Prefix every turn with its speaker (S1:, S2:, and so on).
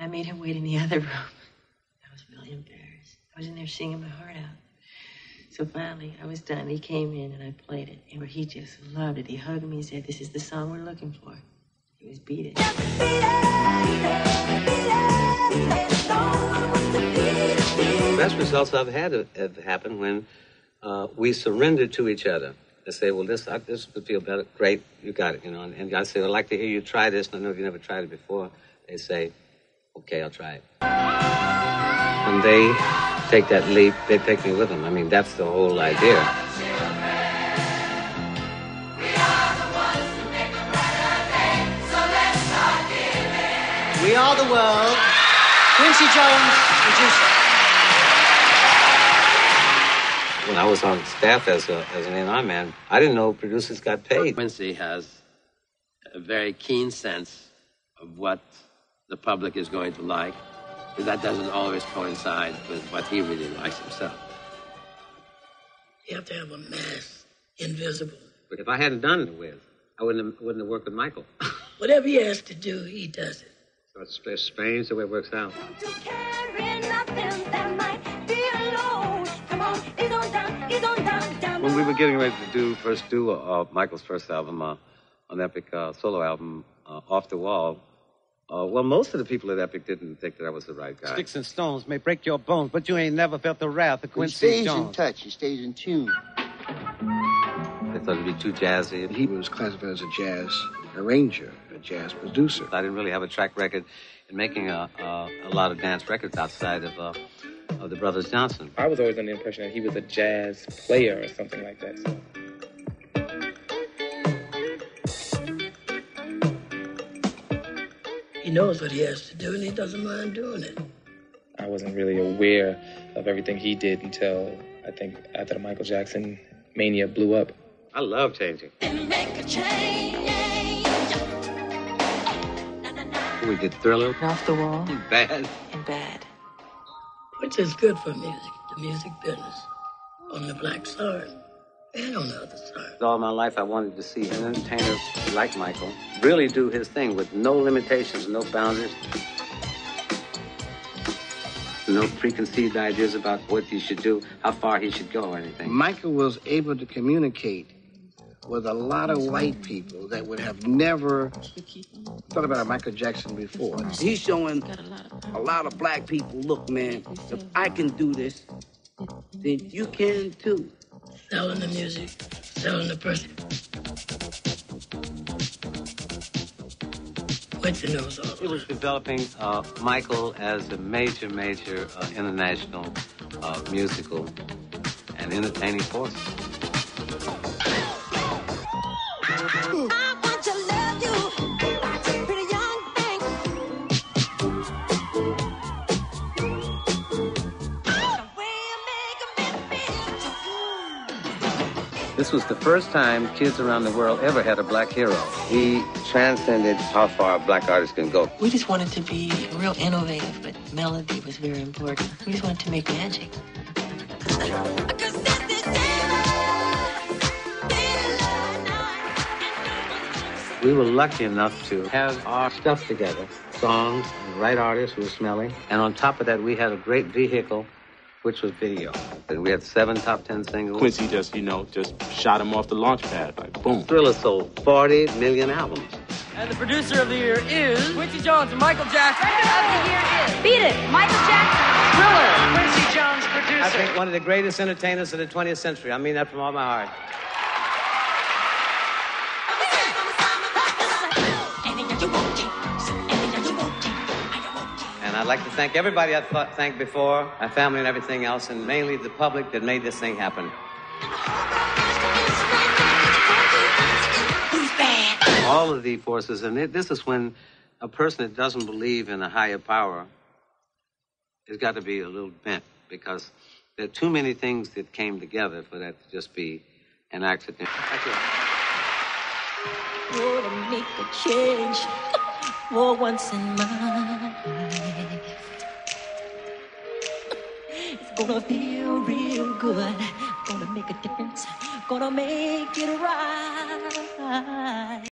S1: I made him wait in the other room. I was really embarrassed. I was in there singing my heart out. So finally, I was done. He came in and I played it. And he just loved it. He hugged me and said, "This is the song we're looking for." It was Beat It.
S2: The
S3: best results I've had have happened when we surrender to each other. They say, well, this would feel better. Great, you got it, you know. And I say, I'd like to hear you try this. And I know you never tried it before. They say, okay, I'll try it. When they take that leap, they take me with them. I mean, that's the whole idea.
S4: We Are the World. Quincy Jones, producer.
S3: When I was on staff as an A&R man, I didn't know producers got paid.
S5: Quincy has a very keen sense of what the public is going to like, but that doesn't always coincide with what he really likes himself.
S6: You have to have a mask, invisible.
S3: But if I hadn't done it with, I wouldn't have worked with Michael.
S6: Whatever he has to do, he does it.
S3: So it's strange the way it works out. When we were getting ready to first do Michael's first album, an Epic solo album, Off the Wall, well, most of the people at Epic didn't think that I was the right guy.
S4: Sticks and stones may break your bones, but you ain't never felt the wrath of Quincy
S7: He stays
S4: Jones.
S7: in touch. He stays in tune.
S3: They thought it'd be too jazzy.
S8: He was classified as a jazz arranger, a jazz producer.
S3: I didn't really have a track record in making a lot of dance records outside of the Brothers Johnson.
S9: I was always under the impression that he was a jazz player or something like that. So.
S6: He knows what he has to do, and he doesn't mind doing it.
S9: I wasn't really aware of everything he did until, I think, after the Michael Jackson mania blew up.
S3: I love changing. We did Thriller.
S1: Off the Wall.
S3: Bad.
S1: And Bad.
S6: Which is good for music, the music business, on the black side and on the other side.
S3: All my life I wanted to see an entertainer like Michael really do his thing with no limitations, no boundaries, no preconceived ideas about what he should do, how far he should go or anything.
S8: Michael was able to communicate with a lot of white people that would have never thought about Michael Jackson before.
S7: He's showing a lot of black people, look, man, if I can do this, then you can too.
S6: Selling the music, selling the person. Quincy knows all of
S3: It was developing Michael as a major international musical and entertaining force. This was the first time kids around the world ever had a black hero. He transcended how far a black artist can go.
S1: We just wanted to be real innovative, but melody was very important. We just wanted to make magic.
S3: We were lucky enough to have our stuff together, songs, the right artists who were smelly, and on top of that, we had a great vehicle, which was video. And we had 7 top 10 singles.
S10: Quincy just shot him off the launch pad, like boom.
S3: Thriller sold 40 million albums.
S4: And the producer of the year is Quincy Jones and Michael Jackson.
S2: Record of the year is Beat It, Michael Jackson.
S4: Thriller, Quincy Jones, producer. I think one of the greatest entertainers of the 20th century. I mean that from all my heart. And I'd like to thank everybody I thanked before, my family and everything else, and mainly the public that made this thing happen.
S3: All of the forces, and this is when a person that doesn't believe in a higher power has got to be a little bent, because there are too many things that came together for that to just be an accident. Thank you.
S2: Gonna make a change for once in my life. It's gonna feel real good. Gonna make a difference. Gonna make it right.